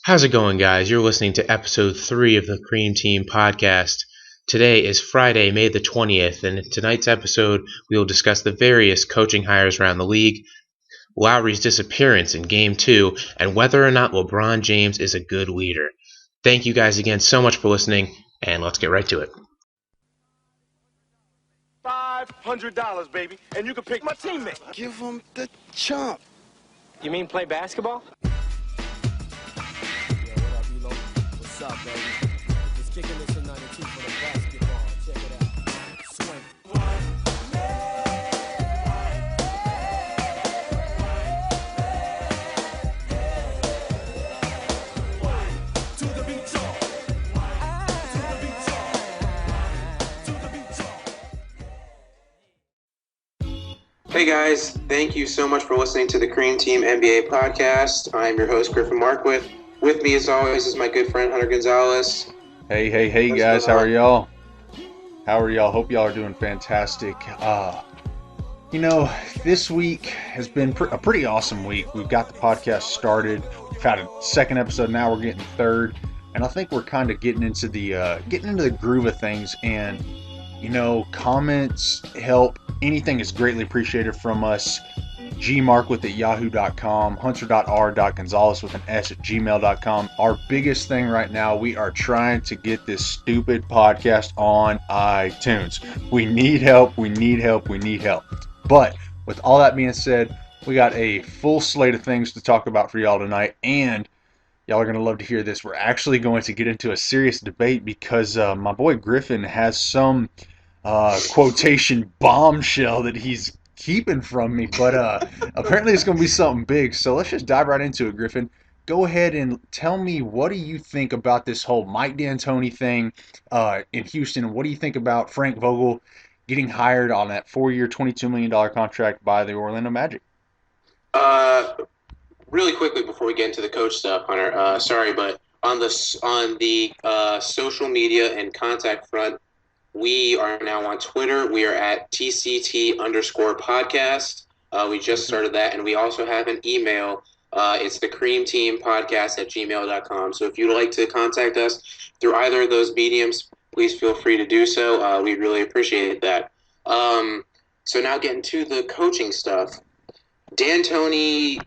How's it going, guys? You're listening to episode 3 of the Cream Team podcast. Today is Friday, May the 20th, and in tonight's episode, we will discuss the various coaching hires around the league, Lowry's disappearance in Game 2, and whether or not LeBron James is a good leader. Thank you guys again so much for listening, and let's get right to it. $500, baby, and you can pick my teammate. Give him the chump. You mean play basketball? What's up, baby? Just kicking this in 92 for the basketball. Check it out. Swing. To the beat, y'all. To the beat, y'all. To the beat, y'all. Hey guys, thank you so much for listening to the Cream Team NBA podcast. I'm your host, Griffin Markwith. With me, as always, is my good friend, Hunter Gonzales. Hey, guys. How are y'all? Hope y'all are doing fantastic. This week has been a pretty awesome week. We've got the podcast started. We've had a second episode. Now we're getting third. And I think we're kind of getting into the groove of things. And, comments, help, anything is greatly appreciated from us. gmarkwith@yahoo.com, hunter.r.gonzales with an s at gmail.com. Our biggest thing right now, we are trying to get this stupid podcast on iTunes. We need help. But with all that being said, we got a full slate of things to talk about for y'all tonight, and y'all are going to love to hear this. We're actually going to get into a serious debate because my boy Griffin has some quotation bombshell that he's keeping from me, but apparently it's going to be something big. So let's just dive right into it, Griffin. Go ahead and tell me, what do you think about this whole Mike D'Antoni thing in Houston? What do you think about Frank Vogel getting hired on that 4-year, $22 million contract by the Orlando Magic? Really quickly before we get into the coach stuff, Hunter, sorry, but on the social media and contact front, we are now on Twitter. We are at TCT_podcast. We just started that, and we also have an email. It's thecreamteampodcast@gmail.com. So if you'd like to contact us through either of those mediums, please feel free to do so. We'd really appreciate that. So now getting to the coaching stuff. D'Antoni,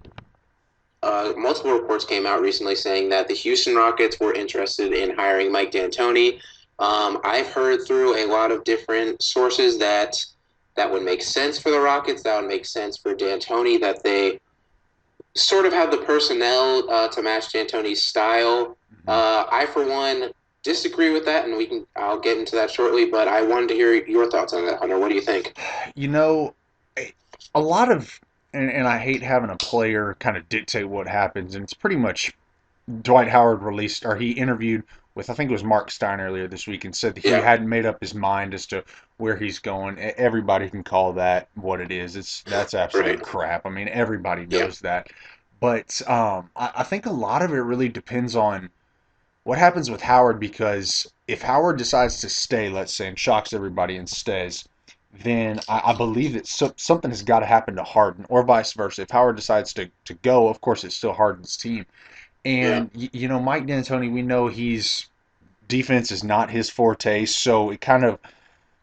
multiple reports came out recently saying that the Houston Rockets were interested in hiring Mike D'Antoni. I've heard through a lot of different sources that would make sense for the Rockets, that would make sense for D'Antoni, that they sort of have the personnel to match D'Antoni's style. I, for one, disagree with that, and I'll get into that shortly, but I wanted to hear your thoughts on that, Hunter. What do you think? A lot of, and I hate having a player kind of dictate what happens, and it's pretty much Dwight Howard he interviewed with, I think it was Mark Stein earlier this week, and said that he hadn't made up his mind as to where he's going. Everybody can call that what it is. That's absolute crap. I mean, everybody knows that. But I think a lot of it really depends on what happens with Howard, because if Howard decides to stay, let's say, and shocks everybody and stays, then I believe that something has got to happen to Harden, or vice versa. If Howard decides to go, of course, it's still Harden's team. And, Mike D'Antoni, we know defense is not his forte, so it kind of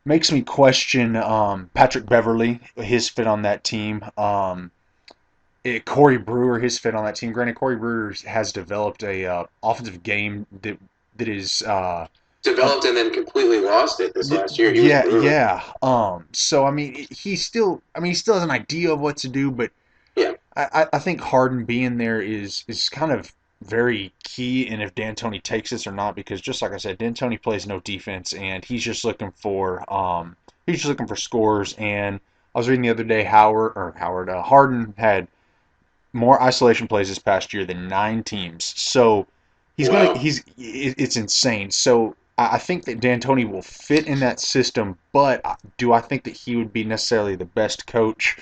makes me question Patrick Beverley, his fit on that team. Corey Brewer, his fit on that team. Granted, Corey Brewer has developed a offensive game that is developed and then completely lost it this last year. So he still has an idea of what to do, but I think Harden being there is kind of very key, and if D'Antoni takes this or not, because just like I said, D'Antoni plays no defense, and he's just looking for scores. And I was reading the other day, Harden had more isolation plays this past year than 9 teams. So it's insane. So I think that D'Antoni will fit in that system, but do I think that he would be necessarily the best coach?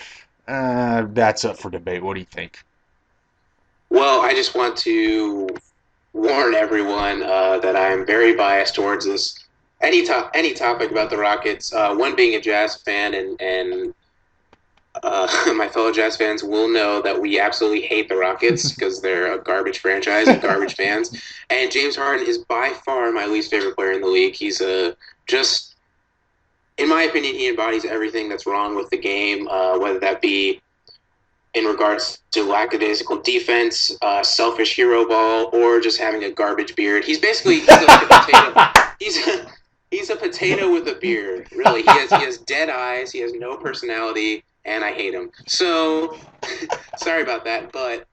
That's up for debate. What do you think? Well, I just want to warn everyone that I am very biased towards this. Any topic about the Rockets, one being a Jazz fan and my fellow Jazz fans will know that we absolutely hate the Rockets because they're a garbage franchise and garbage fans. And James Harden is by far my least favorite player in the league. He's just, in my opinion, he embodies everything that's wrong with the game, whether that be in regards to lackadaisical defense, selfish hero ball, or just having a garbage beard. He's basically like a potato. He's a potato with a beard. Really, he has dead eyes. He has no personality, and I hate him. So sorry about that, but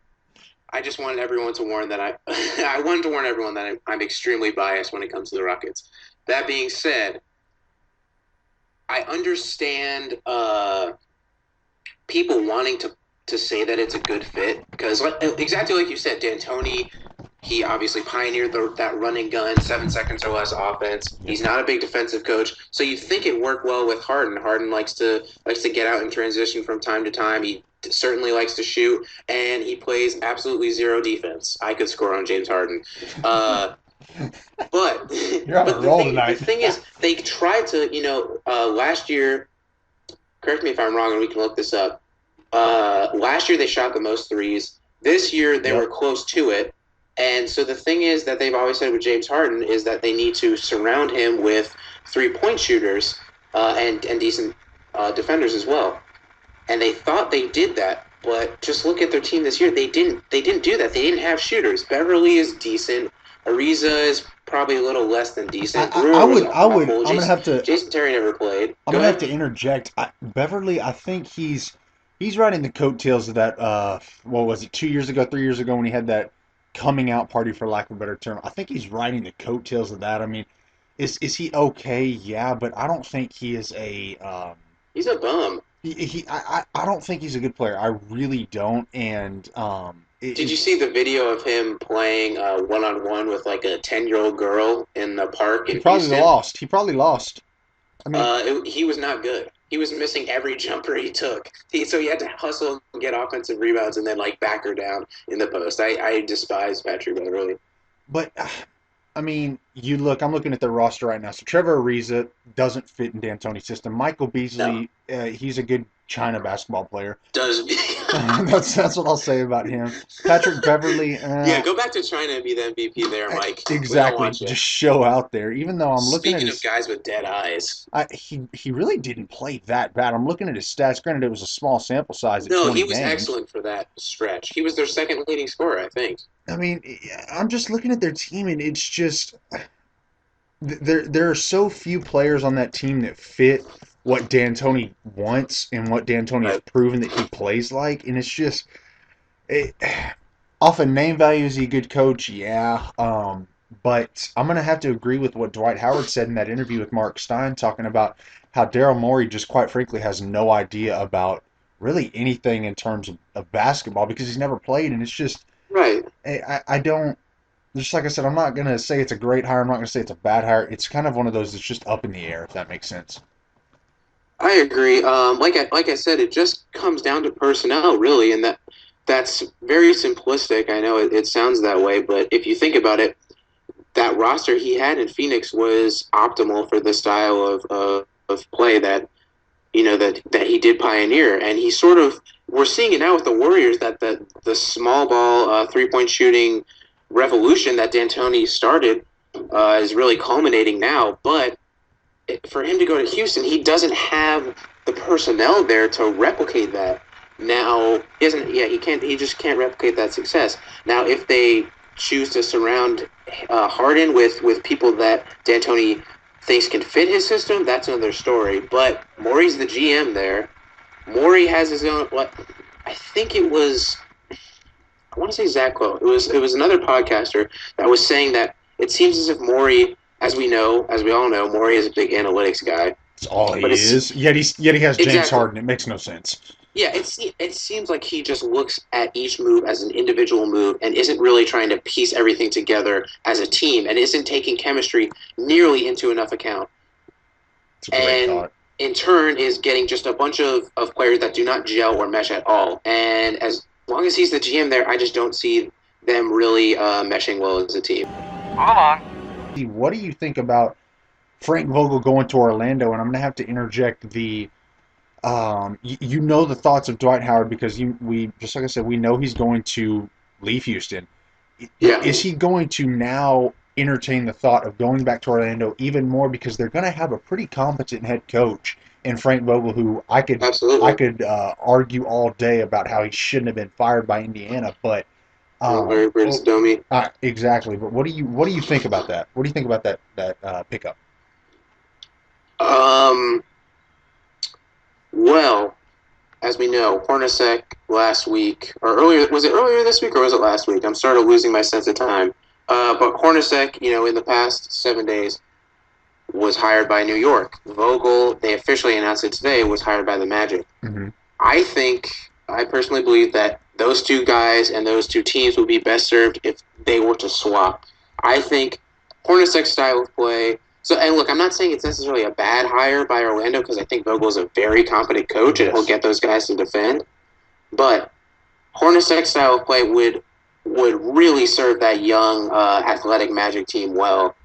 I just wanted everyone to warn that I wanted to warn everyone that I'm extremely biased when it comes to the Rockets. That being said, I understand people wanting to say that it's a good fit because exactly like you said, D'Antoni, he obviously pioneered that run and gun 7 seconds or less offense. He's not a big defensive coach, so you think it worked well with Harden. Harden likes to get out in transition from time to time. He certainly likes to shoot, and he plays absolutely zero defense. I could score on James Harden. But You're on a roll tonight. The thing is, they tried to, last year, correct me if I'm wrong and we can look this up, last year they shot the most threes. This year they were close to it. And so the thing is that they've always said with James Harden is that they need to surround him with 3-point shooters and decent defenders as well. And they thought they did that, but just look at their team this year. They didn't do that. They didn't have shooters. Beverly is decent. Ariza is probably a little less than decent. I'm gonna have to. Jason Terry never played. I'm gonna have to interject. Beverly, I think he's riding the coattails of that. What was it? 2 years ago, 3 years ago, when he had that coming out party, for lack of a better term. I think he's riding the coattails of that. I mean, is he okay? Yeah, but I don't think he is a. He's a bum. I don't think he's a good player. I really don't. And did you see the video of him playing one-on-one with like a 10-year-old girl in the park? He probably lost. I mean, he was not good. He was missing every jumper he took. So he had to hustle and get offensive rebounds and then like back her down in the post. I despise Patrick Beverly. But I mean, I'm looking at their roster right now. So Trevor Ariza doesn't fit in D'Antoni's system. Michael Beasley, he's a good China basketball player. Does that's what I'll say about him. Patrick Beverly. Yeah, go back to China and be the MVP there, Mike. Exactly. Just show out there. Even though I'm looking at his guys with dead eyes. He really didn't play that bad. I'm looking at his stats. Granted, it was a small sample size. No, he was excellent for that stretch. He was their second leading scorer, I think. I mean, I'm just looking at their team, and it's just there are so few players on that team that fit what D'Antoni wants and what D'Antoni has proven that he plays like, and it's just off of name value, is he a good coach? Yeah, but I'm gonna have to agree with what Dwight Howard said in that interview with Mark Stein, talking about how Daryl Morey just quite frankly has no idea about really anything in terms of basketball because he's never played, and it's just right. I don't. Just like I said, I'm not gonna say it's a great hire. I'm not gonna say it's a bad hire. It's kind of one of those that's just up in the air, if that makes sense. I agree. Like I said, it just comes down to personnel, really, and that's very simplistic. I know it sounds that way, but if you think about it, that roster he had in Phoenix was optimal for the style of play that that he did pioneer, and he sort of we're seeing it now with the Warriors that the small ball 3-point shooting revolution that D'Antoni started is really culminating now, but for him to go to Houston, he doesn't have the personnel there to replicate that. Now, he just can't replicate that success. Now, if they choose to surround Harden with people that D'Antoni thinks can fit his system, that's another story. But Morey's the GM there. Morey has his own. I think it was. I want to say Zach Lowe. It was another podcaster that was saying that it seems as if Morey, as we all know, Morey is a big analytics guy. That's all he is. Yet he has James Harden. It makes no sense. Yeah, it seems like he just looks at each move as an individual move and isn't really trying to piece everything together as a team and isn't taking chemistry nearly into enough account. It's a great thought. In turn is getting just a bunch of players that do not gel or mesh at all. And as long as he's the GM there, I just don't see them really meshing well as a team. Hold on. What do you think about Frank Vogel going to Orlando? And I'm going to have to interject You know the thoughts of Dwight Howard because we just like I said, we know he's going to leave Houston. Yeah, Is he going to now entertain the thought of going back to Orlando even more because they're going to have a pretty competent head coach in Frank Vogel, who I absolutely. could argue all day about how he shouldn't have been fired by Indiana, but Larry Bird's dummy. exactly. But what do you think about that? What do you think about that pickup? Um, well, as we know, Hornacek last week, or earlier, was it earlier this week or was it last week? I'm starting losing my sense of time. But Hornacek, in the past 7 days, was hired by New York. Vogel, they officially announced it today, was hired by the Magic. Mm-hmm. I personally believe that those two guys and those two teams would be best served if they were to swap. I think Hornacek's style of play. So, and look, I'm not saying it's necessarily a bad hire by Orlando because I think Vogel is a very competent coach and he'll get those guys to defend. But Hornacek's style of play would really serve that young, athletic Magic team well.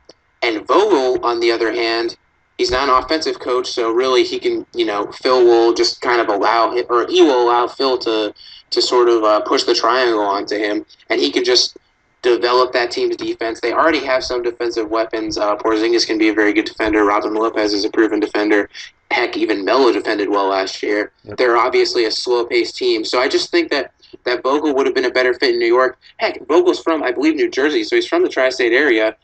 And Vogel, on the other hand, he's not an offensive coach, so really he can, Phil will just kind of he will allow Phil to sort of push the triangle onto him, and he can just develop that team's defense. They already have some defensive weapons. Porzingis can be a very good defender. Robin Lopez is a proven defender. Heck, even Melo defended well last year. Yep. They're obviously a slow-paced team, so I just think that Vogel would have been a better fit in New York. Heck, Vogel's from, I believe, New Jersey, so he's from the tri-state area.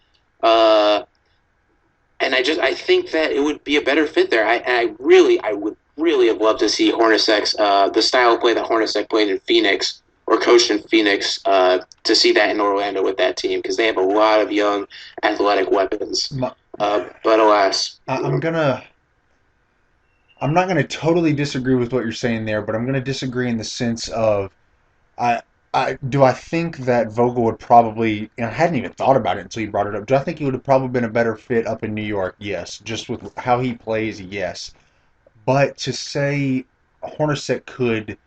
And I think that it would be a better fit there. I would really have loved to see Hornacek's the style of play that Hornacek played in Phoenix or coached in Phoenix to see that in Orlando with that team because they have a lot of young athletic weapons. But alas, I'm not gonna totally disagree with what you're saying there, but I'm gonna disagree in the sense of I think that Vogel would probably, and I hadn't even thought about it until you brought it up. Do I think he would have probably been a better fit up in New York? Yes. Just with how he plays, yes. But to say Hornacek could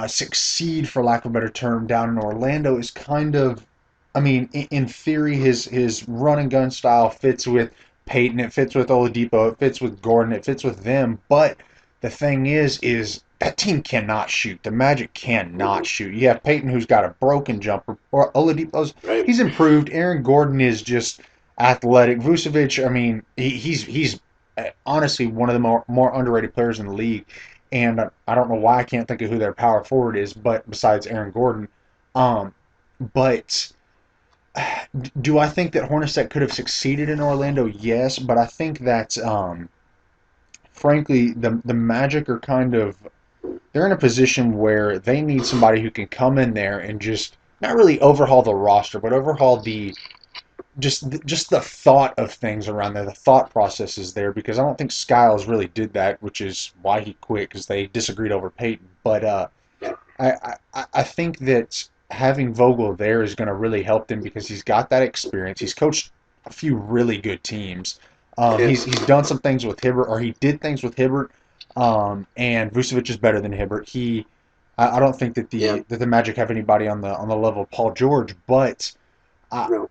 succeed, for lack of a better term, down in Orlando is kind of, I mean, in theory, his run and gun style fits with Peyton, it fits with Oladipo, it fits with Gordon, it fits with them. But the thing is that team cannot shoot. The Magic cannot shoot. You have Peyton, who's got a broken jumper, or Oladipo's. Right. He's improved. Aaron Gordon is just athletic. Vucevic, I mean, he's honestly one of the more underrated players in the league. And I don't know why I can't think of who their power forward is, but besides Aaron Gordon, but do I think that Hornacek could have succeeded in Orlando? Yes, but I think that frankly the Magic are kind of, they're in a position where they need somebody who can come in there and just not really overhaul the roster, but overhaul the just the thought of things around there. The thought process is there because I don't think Skiles really did that, which is why he quit because they disagreed over Peyton. But I think that having Vogel there is going to really help them because he's got that experience. He's coached a few really good teams. He's done some things with Hibbert, or he did things with Hibbert. And Vucevic is better than Hibbert. I don't think that the Magic have anybody on the level of Paul George, but I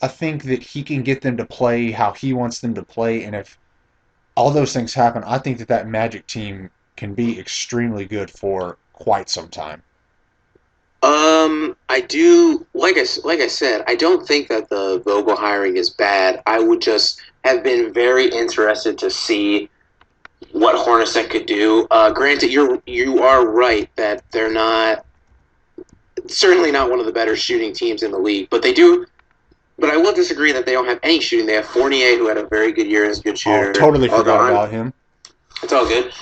think that he can get them to play how he wants them to play, and if all those things happen, I think that Magic team can be extremely good for quite some time. I do, like I said, I don't think that the Vogel hiring is bad. I would just have been very interested to see what Hornacek could do. Granted, you are right that they're certainly not one of the better shooting teams in the league, but they do. But I will disagree that they don't have any shooting. They have Fournier, who had a very good year as a good shooter. Oh, totally forgot about him. It's all good.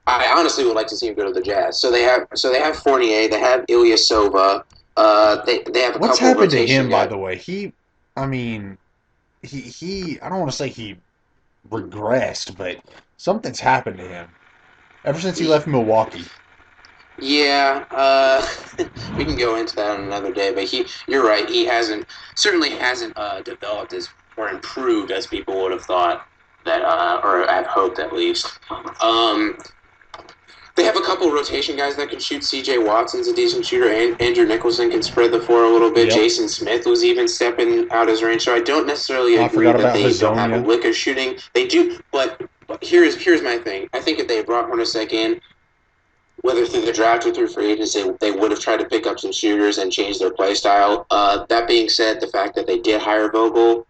I honestly would like to see him go to the Jazz. So they have Fournier, they have Ilyasova. They have a What's couple happened to rotation him, guys. by the way? He I don't want to say he regressed, but something's happened to him ever since he left Milwaukee. Yeah, we can go into that on another day. But you're right. He certainly hasn't developed or improved as people would have thought that, or have hoped at least. They have a couple rotation guys that can shoot. C.J. Watson's a decent shooter. Andrew Nicholson can spread the floor a little bit. Yep. Jason Smith was even stepping out his range. So I don't necessarily agree that they don't have a lick of shooting. They do, but But here's my thing. I think if they brought Hornacek in, whether through the draft or through free agency, they would have tried to pick up some shooters and change their play style. That being said, the fact that they did hire Vogel,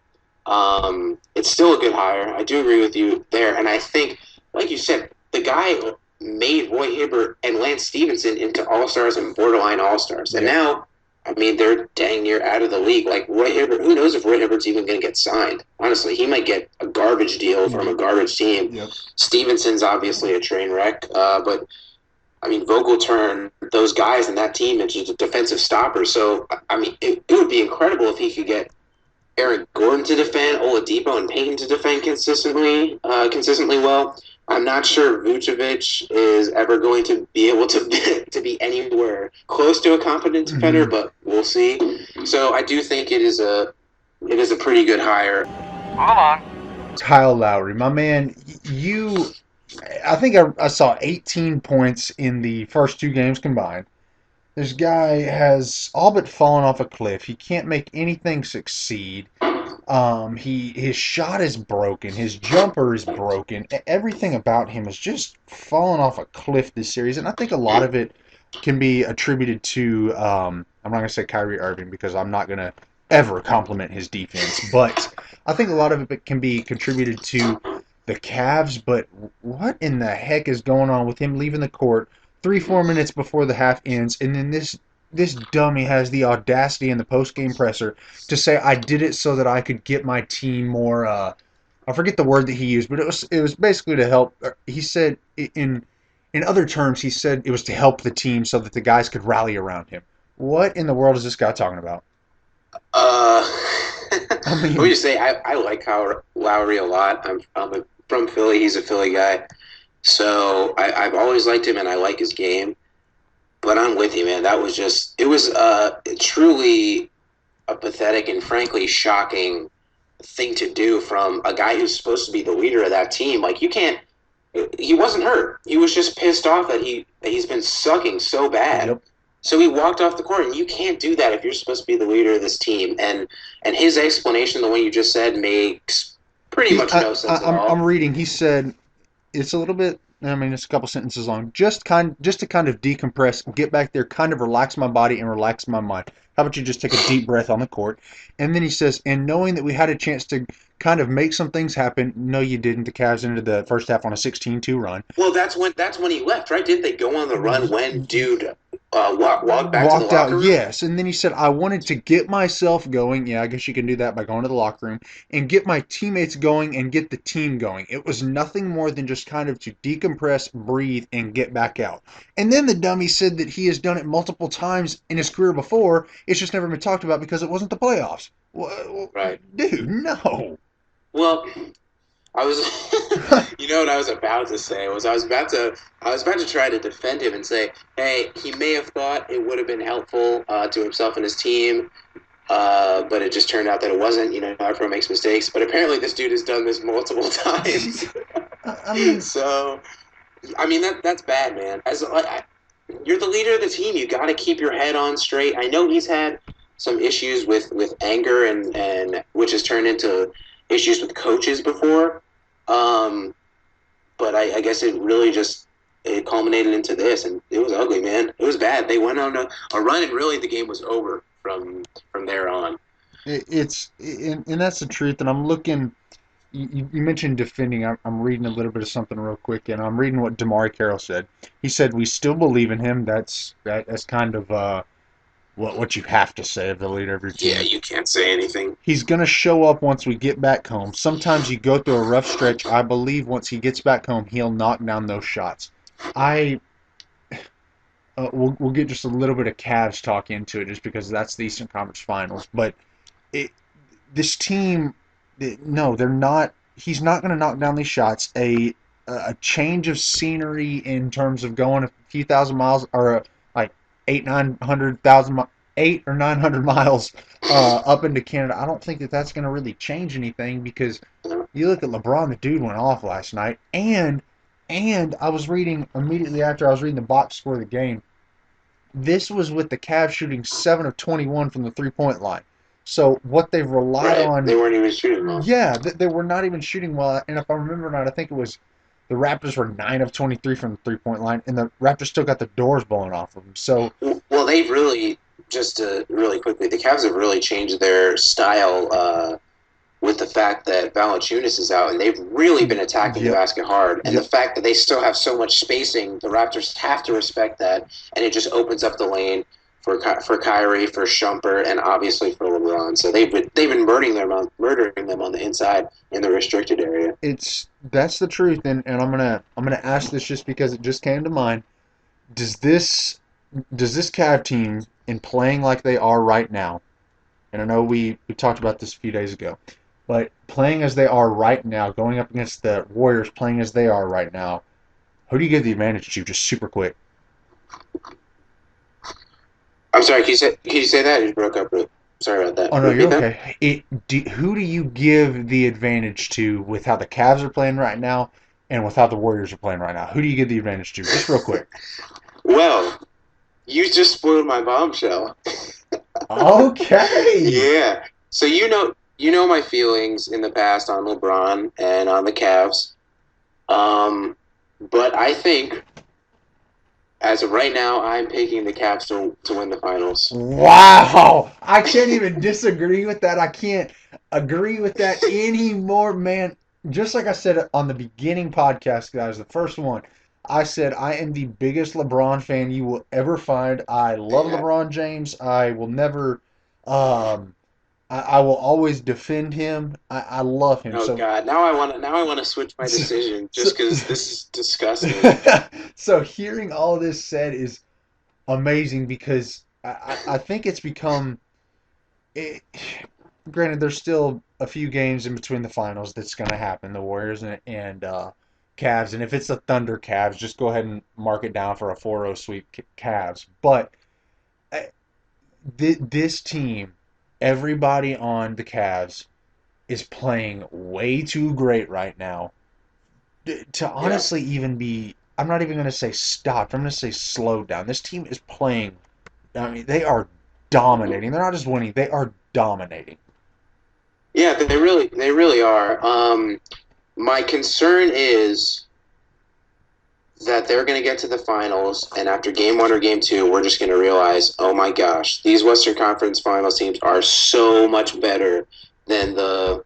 it's still a good hire. I do agree with you there. And I think, like you said, the guy made Roy Hibbert and Lance Stevenson into all-stars and borderline all-stars. And now, I mean, they're dang near out of the league. Like, Roy Hibbert, who knows if Roy Hibbert's even going to get signed? Honestly, he might get a garbage deal from a garbage team. Yep. Stevenson's obviously a train wreck, but I mean, Vogel turned those guys in that team into defensive stoppers. So, I mean, it would be incredible if he could get Aaron Gordon to defend, Oladipo and Payton to defend consistently well. I'm not sure Vucevic is ever going to be able to be anywhere close to a competent defender, but we'll see. So I do think it is a pretty good hire. Move along. Kyle Lowry, my man, I think I saw 18 points in the first 2 games combined. This guy has all but fallen off a cliff. He can't make anything succeed. His shot is broken. His jumper is broken. Everything about him has just fallen off a cliff this series, and I think a lot of it can be attributed to I'm not going to say Kyrie Irving because I'm not going to ever compliment his defense, but I think a lot of it can be contributed to the Cavs. But what in the heck is going on with him leaving the court 3-4 minutes before the half ends, and then this dummy has the audacity in the post-game presser to say, I did it so that I could get my team more, I forget the word that he used, but it was basically to help. He said, in other terms, he said it was to help the team so that the guys could rally around him. What in the world is this guy talking about? I mean, let me just say, I like Kyle Lowry a lot. I'm from Philly. He's a Philly guy. So I've always liked him, and I like his game. But I'm with you, man. That was it was truly a pathetic and frankly shocking thing to do from a guy who's supposed to be the leader of that team. Like, he wasn't hurt. He was just pissed off that he's been sucking so bad. Yep. So he walked off the court, and you can't do that if you're supposed to be the leader of this team. And his explanation, the one you just said, makes pretty much no sense at all. I'm reading. He said, it's a little bit, I mean, it's a couple sentences long. Just to kind of decompress, get back there, kind of relax my body and relax my mind. How about you just take a deep breath on the court? And then he says, and knowing that we had a chance to kind of make some things happen. No, you didn't. The Cavs ended the first half on a 16-2 run. Well, that's when he left, right? Didn't they go on the run when dude walked back to the locker room? Yes, and then he said, I wanted to get myself going. Yeah, I guess you can do that by going to the locker room and get my teammates going and get the team going. It was nothing more than just kind of to decompress, breathe, and get back out. And then the dummy said that he has done it multiple times in his career before. It's just never been talked about because it wasn't the playoffs. Right. Dude, no. Well, I was, you know what I was about to say was I was about to try to defend him and say, hey, he may have thought it would have been helpful to himself and his team, but it just turned out that it wasn't. You know, everyone makes mistakes, but apparently this dude has done this multiple times. I mean, so, I mean that's bad, man. You're the leader of the team. You got to keep your head on straight. I know he's had some issues with anger and which has turned into issues with coaches before. But I guess it really it culminated into this, and it was ugly, man. It was bad. They went on a run, and really the game was over from there on. And that's the truth. And I'm looking. You mentioned defending. I'm reading a little bit of something real quick, and I'm reading what DeMar Carroll said. He said, "We still believe in him." That's kind of what you have to say of the leader of your team. Yeah, you can't say anything. He's going to show up once we get back home. Sometimes you go through a rough stretch. I believe once he gets back home, he'll knock down those shots. We'll get just a little bit of Cavs talk into it just because that's the Eastern Conference Finals. But this team, no, they're not. He's not going to knock down these shots. A change of scenery in terms of going a few thousand miles or like 800 or 900 miles up into Canada. I don't think that's going to really change anything because you look at LeBron, the dude went off last night. And I was reading immediately after I was reading the box score of the game. This was with the Cavs shooting 7 of 21 from the three-point line. So what they've relied Right. on, They weren't even shooting well. yeah, they were not even shooting well. And if I remember right, I think it was the Raptors were 9 of 23 from the 3-point line, and the Raptors still got the doors blown off of them. So Well, they've really, just really quickly, the Cavs have really changed their style with the fact that Valanciunas is out, and they've really been attacking the Yep. basket hard. And Yep. the fact that they still have so much spacing, the Raptors have to respect that, and it just opens up the lane for Kyrie, for Shumpert, and obviously for LeBron. So they've been murdering them on the inside in the restricted area. that's the truth, and I'm gonna ask this just because it just came to mind. Does this Cav team, in playing like they are right now, and I know we talked about this a few days ago, but playing as they are right now, going up against the Warriors, playing as they are right now, who do you give the advantage to? Just super quick. I'm sorry, can you say that? You broke up. Sorry about that. Oh no, Repeat you're that? okay. Who do you give the advantage to with how the Cavs are playing right now, and with how the Warriors are playing right now? Who do you give the advantage to? Just real quick. Well, you just spoiled my bombshell. Okay. Yeah. So you know my feelings in the past on LeBron and on the Cavs. But I think as of right now, I'm picking the Cavs to win the finals. Wow. I can't even disagree with that. I can't agree with that anymore, man. Just like I said on the beginning podcast, guys, the first one, I said I am the biggest LeBron fan you will ever find. I love Yeah. LeBron James. I will never, um, I will always defend him. I love him. Oh So, God! Now I want to switch my decision so, just because this is disgusting. so hearing all this said is amazing because I think it's become. It, granted, there's still a few games in between the finals that's going to happen. The Warriors and Cavs, and if it's the Thunder Cavs, just go ahead and mark it down for a 4-0 sweep Cavs. But uh, this team, everybody on the Cavs is playing way too great right now to Yeah. honestly even be. I'm not even going to say stopped. I'm going to say slowed down. This team is playing. I mean, they are dominating. They're not just winning; they are dominating. Yeah, they really are. My concern is that they're going to get to the finals, and after game one or game two, we're just going to realize, oh my gosh, these Western Conference Finals teams are so much better than the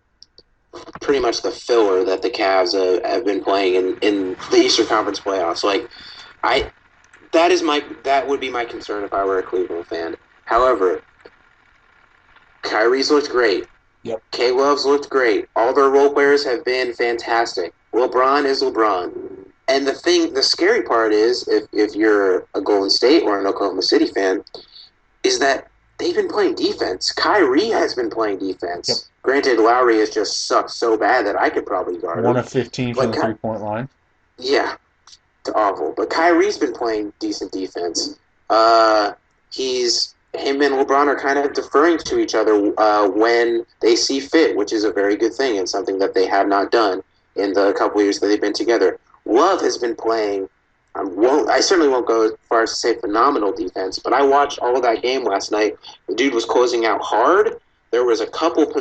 pretty much the filler that the Cavs have been playing in the Eastern Conference playoffs. Like, I that would be my concern if I were a Cleveland fan. However, Kyrie's looked great. Yep. K-Love's looked great. All their role players have been fantastic. LeBron is LeBron. And the scary part is, if you're a Golden State or an Oklahoma City fan, is that they've been playing defense. Kyrie has been playing defense. Yep. Granted, Lowry has just sucked so bad that I could probably guard 1 him. of 15 from But the 3-point line. Yeah, it's awful. But Kyrie's been playing decent defense. Him and LeBron are kind of deferring to each other when they see fit, which is a very good thing and something that they have not done in the couple years that they've been together. Love has been playing. I certainly won't go as far as to say phenomenal defense, but I watched all of that game last night. The dude was closing out hard. There was a couple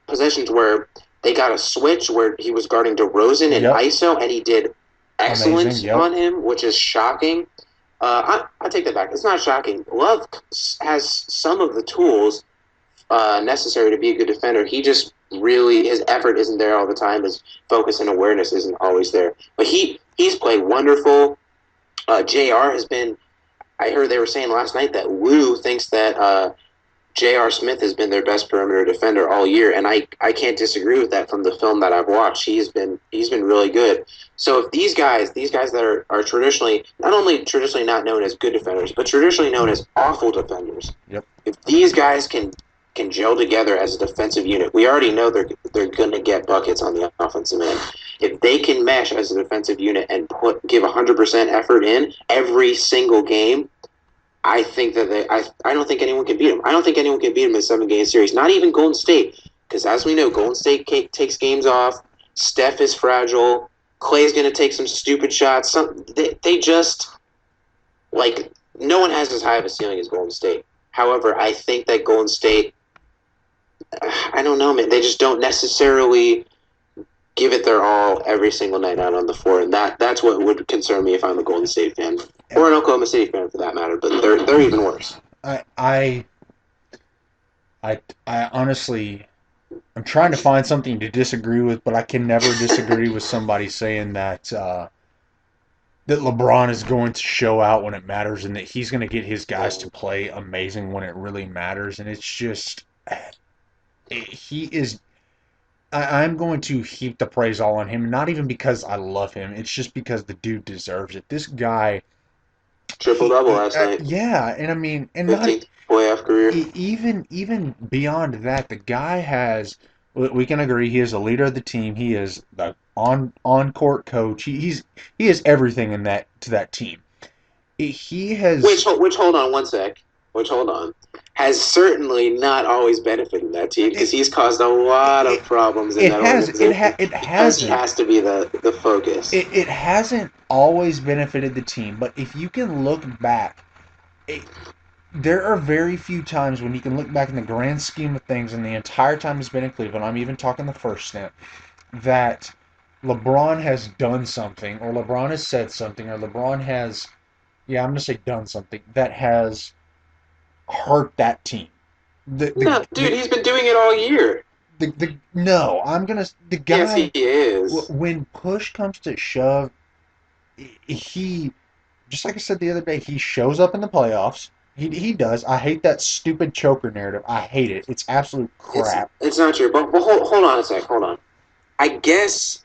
possessions where they got a switch where he was guarding DeRozan in Yep. ISO, and he did excellent Amazing, yep. on him, which is shocking. I take that back. It's not shocking. Love has some of the tools necessary to be a good defender. He just really, his effort isn't there all the time. His focus and awareness isn't always there. But he's played wonderful. JR has been. I heard they were saying last night that Lou thinks that J.R. Smith has been their best perimeter defender all year, and I can't disagree with that from the film that I've watched. He's been really good. So if these guys that are traditionally not only traditionally not known as good defenders, but traditionally known as awful defenders, Yep. if these guys can gel together as a defensive unit, we already know they're going to get buckets on the offensive end. If they can mesh as a defensive unit and give 100% effort in every single game, I think that I don't think anyone can beat them. I don't think anyone can beat them in a 7-game series. Not even Golden State, because as we know, Golden State takes games off. Steph is fragile. Clay's going to take some stupid shots. They just no one has as high of a ceiling as Golden State. However, I think that Golden State I don't know, man. They just don't necessarily give it their all every single night out on the floor, and that's what would concern me if I'm a Golden State fan or an Oklahoma City fan for that matter. But they're even worse. I honestly, I'm trying to find something to disagree with, but I can never disagree with somebody saying that that LeBron is going to show out when it matters and that he's going to get his guys to play amazing when it really matters. And it's just, he is. I'm going to heap the praise all on him, not even because I love him. It's just because the dude deserves it. This guy, Triple double last night. yeah, and I mean, and 15th playoff career. even beyond that, the guy has. We can agree he is a leader of the team. He is the on court coach. He is everything in that to that team. He has. Which hold on one sec. Which hold on. Has certainly not always benefited that team because he's caused a lot of problems in that organization. It hasn't. Has to be the focus. It hasn't always benefited the team, but if you can look back, there are very few times when you can look back in the grand scheme of things, and the entire time he's been in Cleveland, I'm even talking the first stint, that LeBron has done something, or LeBron has said something, or LeBron has, I'm going to say done something, that has hurt that team. He's been doing it all year. The guy. Yes, he is. When push comes to shove, he, just like I said the other day, he shows up in the playoffs. He does. I hate that stupid choker narrative. I hate it. It's absolute crap. It's not true. But hold on a sec. Hold on. I guess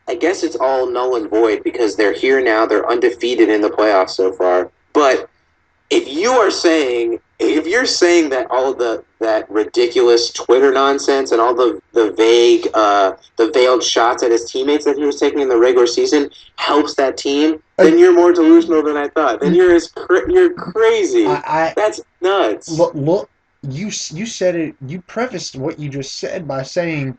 it's all null and void because they're here now. They're undefeated in the playoffs so far. But if you're saying that all of that ridiculous Twitter nonsense and all the veiled shots at his teammates that he was taking in the regular season helps that team, then you're more delusional than I thought. Then you're crazy. That's nuts. Look, you said it. You prefaced what you just said by saying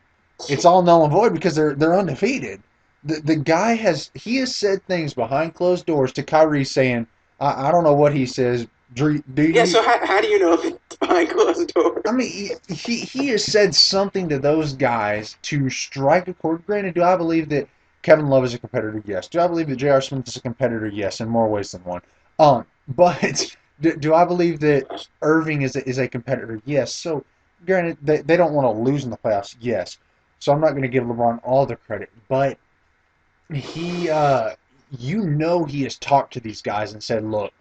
it's all null and void because they're undefeated. The guy has said things behind closed doors to Kyrie saying, I don't know what he says. Do you? Yeah, so how do you know if it's behind closed doors? I mean, he has said something to those guys to strike a chord. Granted, do I believe that Kevin Love is a competitor? Yes. Do I believe that J.R. Smith is a competitor? Yes, in more ways than one. But do I believe that Irving is a competitor? Yes. So, granted, they don't want to lose in the playoffs. Yes. So I'm not going to give LeBron all the credit, but he he has talked to these guys and said, look,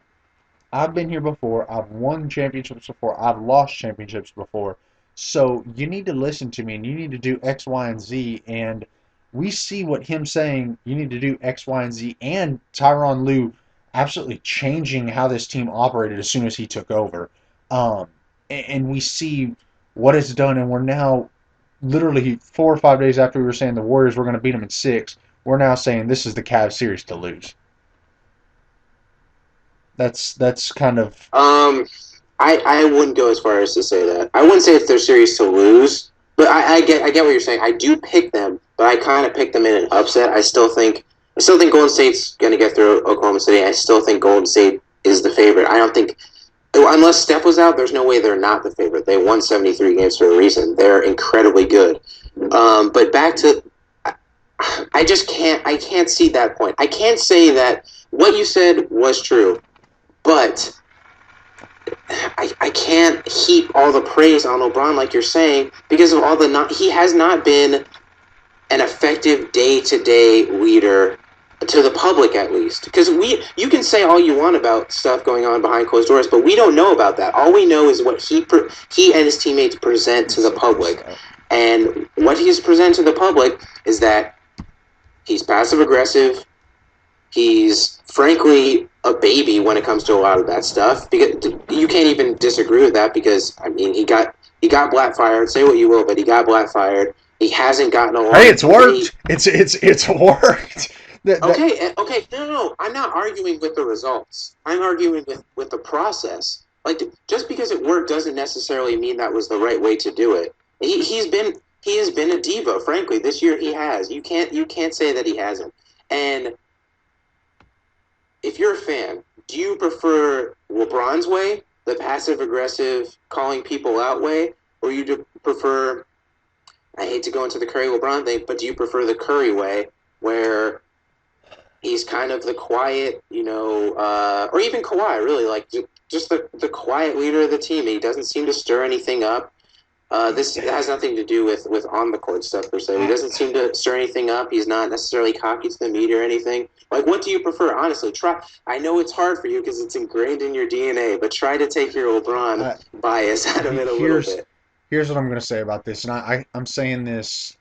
I've been here before. I've won championships before. I've lost championships before. So you need to listen to me and you need to do X, Y, and Z. And we see what him saying, you need to do X, Y, and Z, and Tyronn Lue absolutely changing how this team operated as soon as he took over. And we see what it's done, and we're now literally 4 or 5 days after we were saying the Warriors were going to beat them in 6, we're now saying this is the Cavs series to lose. That's kind of. I wouldn't go as far as to say that. I wouldn't say it's their series to lose, but I get what you're saying. I do pick them, but I kind of pick them in an upset. I still think Golden State's going to get through Oklahoma City. I still think Golden State is the favorite. I don't think, unless Steph was out, there's no way they're not the favorite. They won 73 games for a reason. They're incredibly good. But back to. I can't see that point. I can't say that what you said was true, but I can't heap all the praise on LeBron like you're saying because of all he has not been an effective day-to-day leader to the public at least. Because you can say all you want about stuff going on behind closed doors, but we don't know about that. All we know is what he and his teammates present to the public. And what he's presented to the public is that he's passive-aggressive. He's, frankly, a baby when it comes to a lot of that stuff. Because you can't even disagree with that because, I mean, he got black-fired. Say what you will, but he got black-fired. He hasn't gotten along. Hey, it's worked. It's worked. Okay. No. I'm not arguing with the results. I'm arguing with the process. Like, just because it worked doesn't necessarily mean that was the right way to do it. He has been a diva, frankly. This year he has. You can't say that he hasn't. And if you're a fan, do you prefer LeBron's way the passive-aggressive calling people out way, or you prefer, I hate to go into the Curry-LeBron thing, but do you prefer the Curry way where he's kind of the quiet, or even Kawhi, really, like just the quiet leader of the team. He doesn't seem to stir anything up. This has nothing to do with on the court stuff per se. He doesn't seem to stir anything up. He's not necessarily cocky to the media or anything. Like, what do you prefer? Honestly, try. I know it's hard for you because it's ingrained in your DNA, but try to take your LeBron bias out of it a little bit. Here's what I'm going to say about this, and I'm saying this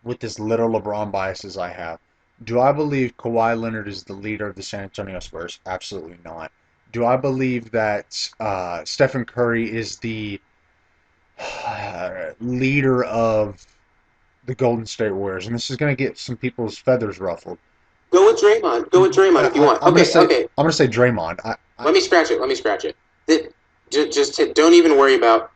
with this little LeBron biases I have. Do I believe Kawhi Leonard is the leader of the San Antonio Spurs? Absolutely not. Do I believe that Stephen Curry is the leader of the Golden State Warriors? And this is going to get some people's feathers ruffled. Go with Draymond. If you want. I'm Okay. I'm going to say Draymond. Let me scratch it. Don't even worry about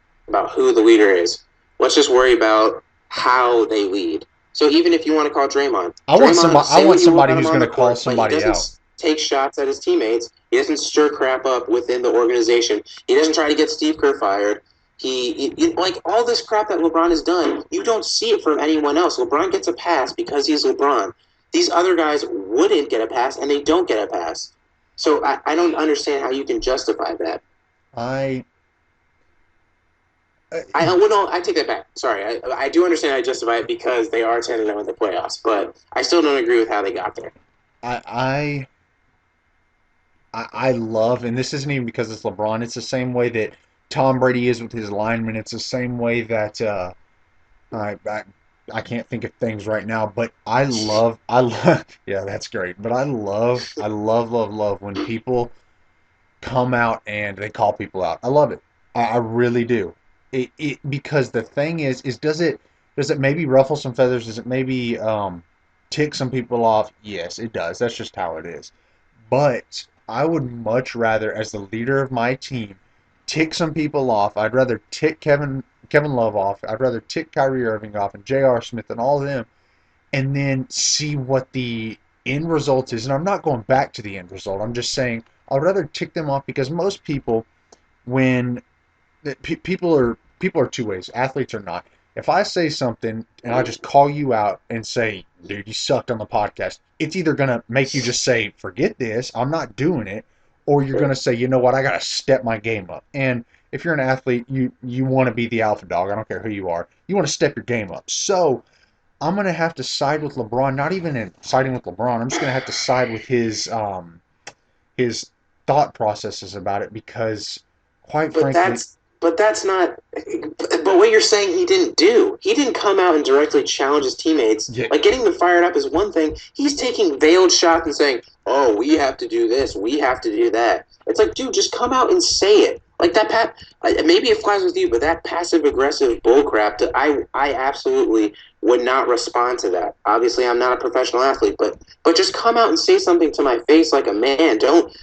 who the leader is. Let's just worry about how they lead. So even if you want to call Draymond, I want somebody who's going to call somebody out. He doesn't take shots at his teammates. He doesn't stir crap up within the organization. He doesn't try to get Steve Kerr fired. He like all this crap that LeBron has done, you don't see it from anyone else. LeBron gets a pass because he's LeBron. These other guys wouldn't get a pass, and they don't get a pass. So I don't understand how you can justify that. I take that back. Sorry, I do understand I justify it because they are 10-0 in the playoffs, but I still don't agree with how they got there. I love, and this isn't even because it's LeBron. It's the same way that Tom Brady is with his linemen. It's the same way that I can't think of things right now, but I love. Yeah, that's great. But I love when people come out and they call people out. I love it. I really do. It because the thing is does it maybe ruffle some feathers? Does it maybe tick some people off? Yes, it does. That's just how it is. But I would much rather, as the leader of my team, tick some people off. I'd rather tick Kevin Love off. I'd rather tick Kyrie Irving off and J.R. Smith and all of them, and then see what the end result is. And I'm not going back to the end result. I'm just saying I'd rather tick them off because most people, when people are two ways, athletes are not. If I say something and I just call you out and say, dude, you sucked on the podcast, it's either going to make you just say, forget this, I'm not doing it, or you're going to say, you know what, I got to step my game up. And if you're an athlete, you want to be the alpha dog. I don't care who you are. You want to step your game up. So I'm going to have to side with LeBron, not even in siding with LeBron. I'm just going to have to side with his thought processes about it because, quite frankly... But that's not. But what you're saying he didn't do. He didn't come out and directly challenge his teammates. Yeah. Like getting them fired up is one thing. He's taking veiled shots and saying, "Oh, we have to do this. We have to do that." It's like, dude, just come out and say it. Like that. Maybe it flies with you, but that passive aggressive bullcrap. I absolutely would not respond to that. Obviously, I'm not a professional athlete, but just come out and say something to my face like a man. Don't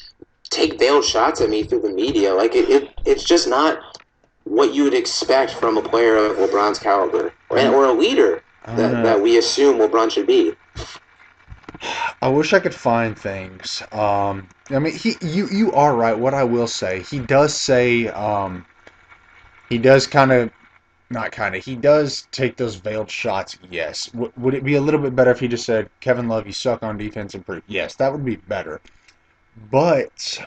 take veiled shots at me through the media. Like it's just not what you would expect from a player of LeBron's caliber, or a leader that we assume LeBron should be. I wish I could find things. I mean, you are right. What I will say, he does say, he does he does take those veiled shots. Yes. Would it be a little bit better if he just said, Kevin Love, you suck on defense, improve? Yes, that would be better. But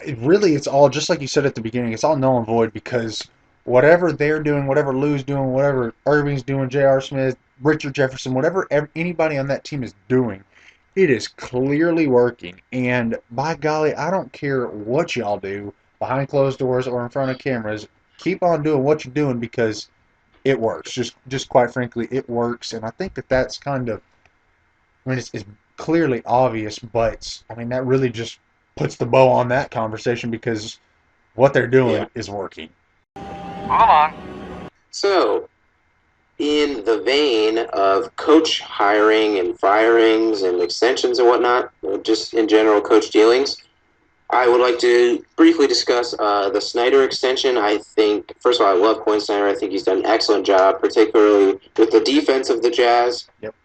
it's all, just like you said at the beginning, it's all null and void because whatever they're doing, whatever Lou's doing, whatever Irving's doing, J.R. Smith, Richard Jefferson, whatever anybody on that team is doing, it is clearly working. And by golly, I don't care what y'all do behind closed doors or in front of cameras. Keep on doing what you're doing because it works. Just quite frankly, it works. And I think that's kind of, I mean, it's clearly obvious, but I mean, that really just puts the bow on that conversation because what they're doing is working. Hold on. So, in the vein of coach hiring and firings and extensions and whatnot, just in general coach dealings, I would like to briefly discuss the Snyder extension. I think, first of all, I love Quinn Snyder. I think he's done an excellent job, particularly with the defense of the Jazz. Yep.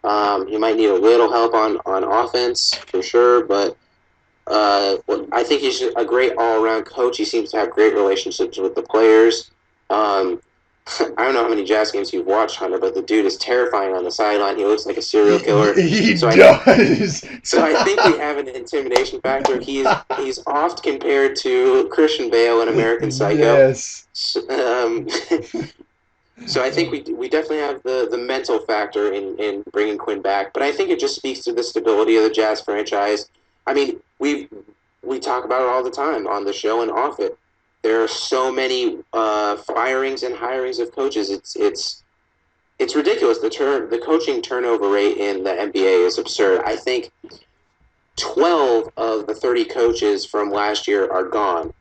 He might need a little help on offense for sure, but I think he's a great all-around coach. He seems to have great relationships with the players. I don't know how many Jazz games you've watched, Hunter, but the dude is terrifying on the sideline. He looks like a serial killer. He So does. I think we have an intimidation factor. He's oft compared to Christian Bale in American Psycho. Yes. So I think we definitely have the mental factor in bringing Quinn back, but I think it just speaks to the stability of the Jazz franchise. I mean, we talk about it all the time on the show and off it. There are so many firings and hirings of coaches. It's ridiculous. The coaching turnover rate in the NBA is absurd. I think 12 of the 30 coaches from last year are gone.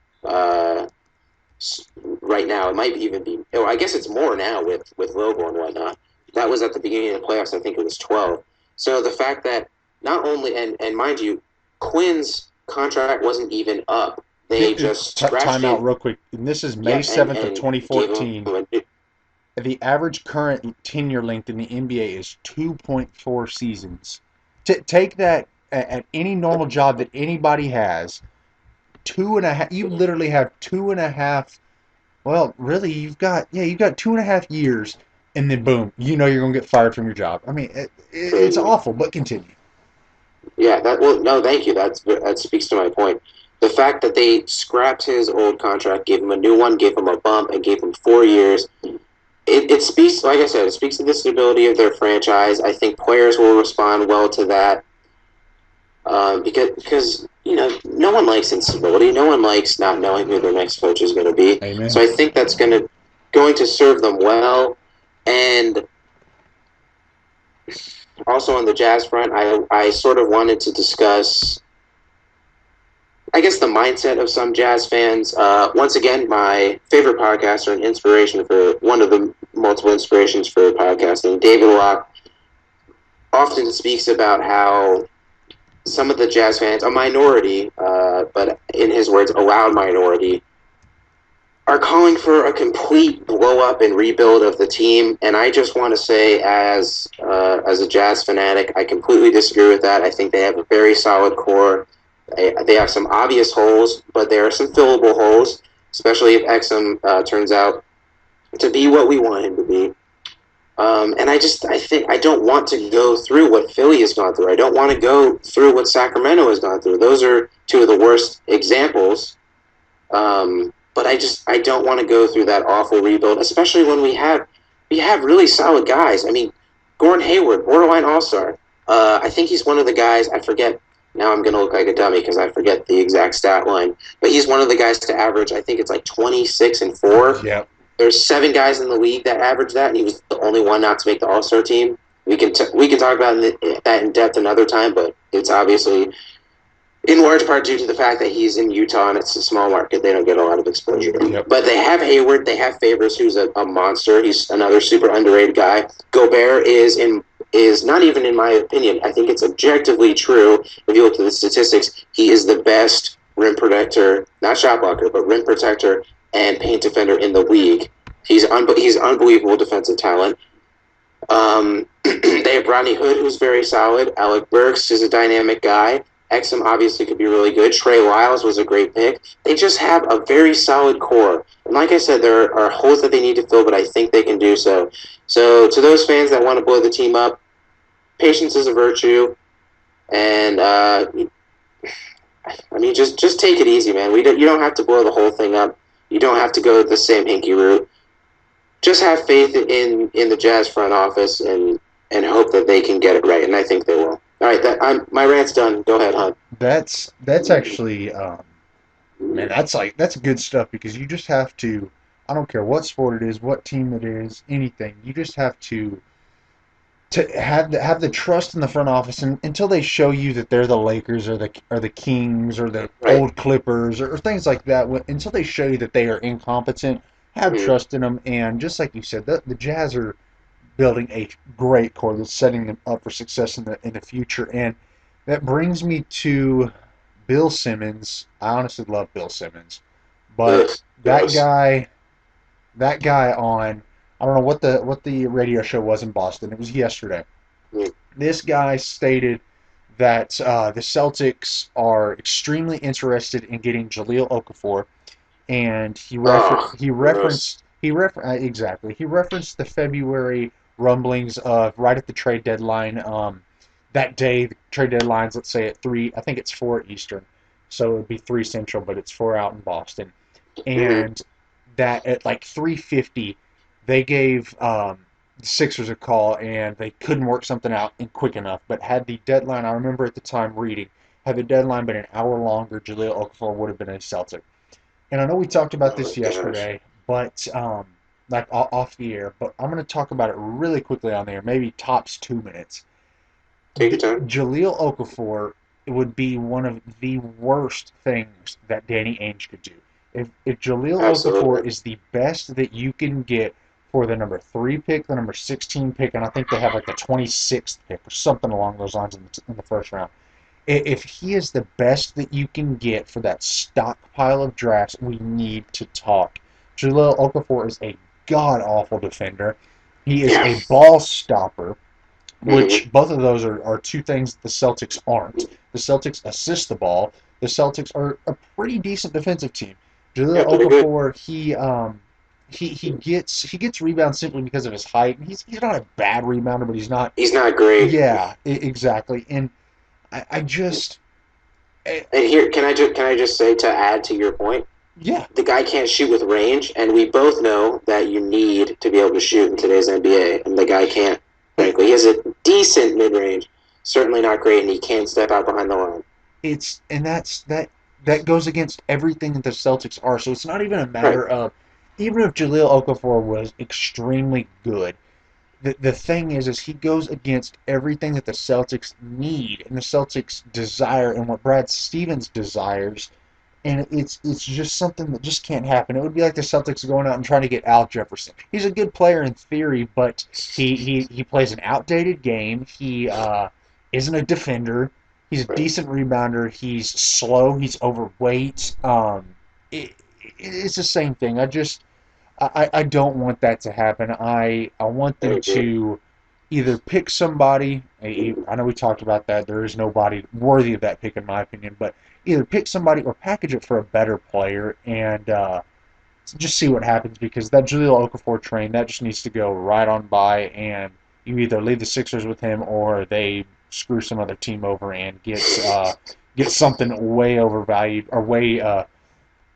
Right now, it might even be. Oh, I guess it's more now with Lobo and whatnot. That was at the beginning of the playoffs. I think it was 12. So the fact that not only and mind you, Quinn's contract wasn't even up. They just scratched time it. out real quick. And this is May 7th of 2014. The average current tenure length in the NBA is 2.4 seasons. Take that at any normal job that anybody has. 2.5. You literally have 2.5. Well, really, you've got 2.5 years, and then boom, you're gonna get fired from your job. I mean, it's awful. But continue. Yeah. No, thank you. That speaks to my point. The fact that they scrapped his old contract, gave him a new one, gave him a bump, and gave him 4 years. It speaks, like I said, it speaks to the stability of their franchise. I think players will respond well to that. Because no one likes instability. No one likes not knowing who their next coach is going to be. Amen. So I think that's going to serve them well. And also on the Jazz front, I sort of wanted to discuss, I guess, the mindset of some Jazz fans. Once again, my favorite podcaster and inspiration for one of the multiple inspirations for podcasting, David Locke, often speaks about how some of the Jazz fans, a minority, but in his words, a loud minority, are calling for a complete blow-up and rebuild of the team. And I just want to say, as a Jazz fanatic, I completely disagree with that. I think they have a very solid core. They have some obvious holes, but there are some fillable holes, especially if Exum turns out to be what we want him to be. And I think I don't want to go through what Philly has gone through. I don't want to go through what Sacramento has gone through. Those are two of the worst examples. But I don't want to go through that awful rebuild, especially when we have really solid guys. I mean, Gordon Hayward, borderline all-star. I think he's one of the guys, I forget, now I'm going to look like a dummy because I forget the exact stat line, but he's one of the guys to average, I think it's like 26 and 4. Yep. There's 7 guys in the league that average that, and he was the only one not to make the All-Star team. We can talk about that in depth another time, but it's obviously in large part due to the fact that he's in Utah and it's a small market. They don't get a lot of exposure. Yep. But they have Hayward. They have Favors, who's a monster. He's another super underrated guy. Gobert is not even in my opinion. I think it's objectively true. If you look at the statistics, he is the best rim protector, not shot blocker, but rim protector and paint defender in the league. He's unbelievable defensive talent. They have Rodney Hood, who's very solid. Alec Burks is a dynamic guy. Exum obviously could be really good. Trey Lyles was a great pick. They just have a very solid core. And like I said, there are holes that they need to fill, but I think they can do so. So to those fans that want to blow the team up, patience is a virtue. And, I mean, just take it easy, man. You don't have to blow the whole thing up. You don't have to go the Sam Hinkie route. Just have faith in the Jazz front office and hope that they can get it right, and I think they will. All right, my rant's done. Go ahead, Hunt. That's actually, man, that's good stuff because you just have to. I don't care what sport it is, what team it is, anything. You just have to have the trust in the front office, and until they show you that they're the Lakers or the Kings or the old Clippers or things like that, until they show you that they are incompetent, have trust in them. And just like you said, the Jazz are building a great core that's setting them up for success in the future. And that brings me to Bill Simmons. I honestly love Bill Simmons, but that guy on, I don't know what the radio show was in Boston. It was yesterday. This guy stated that the Celtics are extremely interested in getting Jahlil Okafor, and he referenced the February rumblings of right at the trade deadline. That day, the trade deadline's, let's say, at 3, I think it's 4 Eastern, so it would be 3 Central, but it's 4 out in Boston. And that at like 3:50, they gave the Sixers a call, and they couldn't work something out in quick enough. But had the deadline, I remember at the time reading, had the deadline been an hour longer, Jahlil Okafor would have been a Celtic. And I know we talked about this yesterday, but like off the air, but I'm going to talk about it really quickly on there, maybe tops 2 minutes. Take your time. Jahlil Okafor would be one of the worst things that Danny Ainge could do. If Jahlil Okafor is the best that you can get for the number 3 pick, the number 16 pick, and I think they have like the 26th pick or something along those lines in the first round. If he is the best that you can get for that stockpile of drafts, we need to talk. Jahlil Okafor is a god-awful defender. He is a ball stopper, which both of those are 2 things the Celtics aren't. The Celtics assist the ball. The Celtics are a pretty decent defensive team. Jahlil Okafor, he gets rebounds simply because of his height. He's not a bad rebounder, but he's not great. Yeah, exactly. And I just and here can I just say, to add to your point, the guy can't shoot with range, and we both know that you need to be able to shoot in today's NBA, and the guy can't. Frankly, he has a decent mid range, certainly not great, and he can't step out behind the line. That goes against everything that the Celtics are. So it's not even a matter of, even if Jahlil Okafor was extremely good, the thing is he goes against everything that the Celtics need and the Celtics desire and what Brad Stevens desires, and it's just something that just can't happen. It would be like the Celtics going out and trying to get Al Jefferson. He's a good player in theory, but he plays an outdated game. He isn't a defender. He's a decent rebounder. He's slow. He's overweight. It's the same thing. I don't want that to happen. I want them to either pick somebody. I know we talked about that. There is nobody worthy of that pick, in my opinion. But either pick somebody or package it for a better player and just see what happens, because that Jahlil Okafor train, that just needs to go right on by, and you either leave the Sixers with him or they screw some other team over and get something way overvalued or way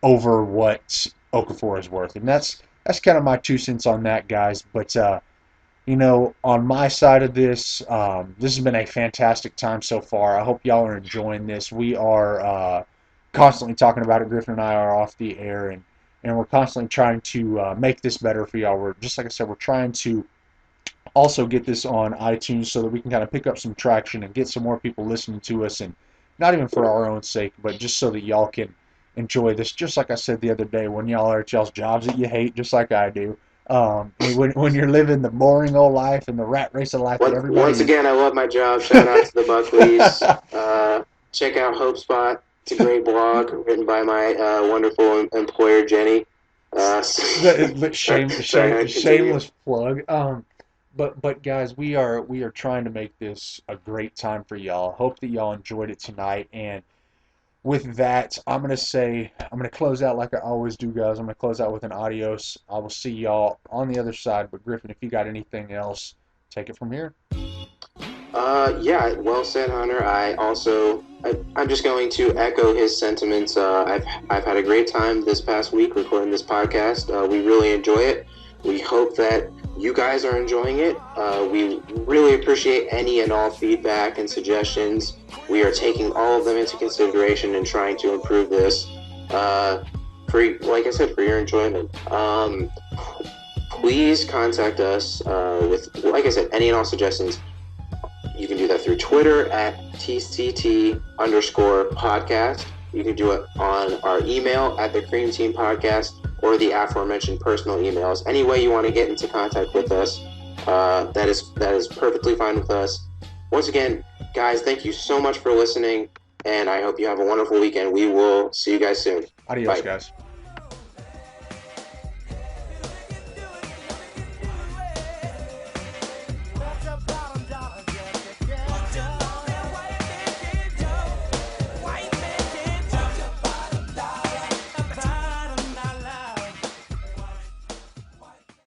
over what Okafor is worth. And that's kind of my 2 cents on that, guys. But on my side of this, this has been a fantastic time so far. I hope y'all are enjoying this. We are constantly talking about it. Griffin and I are off the air, and we're constantly trying to make this better for y'all. We're, just like I said, we're trying to also get this on iTunes so that we can kind of pick up some traction and get some more people listening to us, and not even for our own sake, but just so that y'all can enjoy this. Just like I said the other day, when y'all are at y'all's jobs that you hate, just like I do. When you're living the boring old life and the rat race of life that everybody... Once again, I love my job. Shout out to the Buckleys. Check out HopeSpot. It's a great blog written by my wonderful employer, Jenny. But shameless plug. But guys, we are trying to make this a great time for y'all. Hope that y'all enjoyed it tonight. And with that, I'm going to close out like I always do, guys. I'm going to close out with an adios. I will see y'all on the other side. But Griffin, if you got anything else, take it from here. Yeah, well said, Hunter. I'm just going to echo his sentiments. I've had a great time this past week recording this podcast. We really enjoy it. We hope that you guys are enjoying it. We really appreciate any and all feedback and suggestions. We are taking all of them into consideration and trying to improve this. Like I said, for your enjoyment. Please contact us with, like I said, any and all suggestions. You can do that through Twitter at TCT_podcast. You can do it on our email at thecreamteampodcast, or the aforementioned personal emails. Any way you want to get into contact with us, that is perfectly fine with us. Once again, guys, thank you so much for listening, and I hope you have a wonderful weekend. We will see you guys soon. Adios, guys.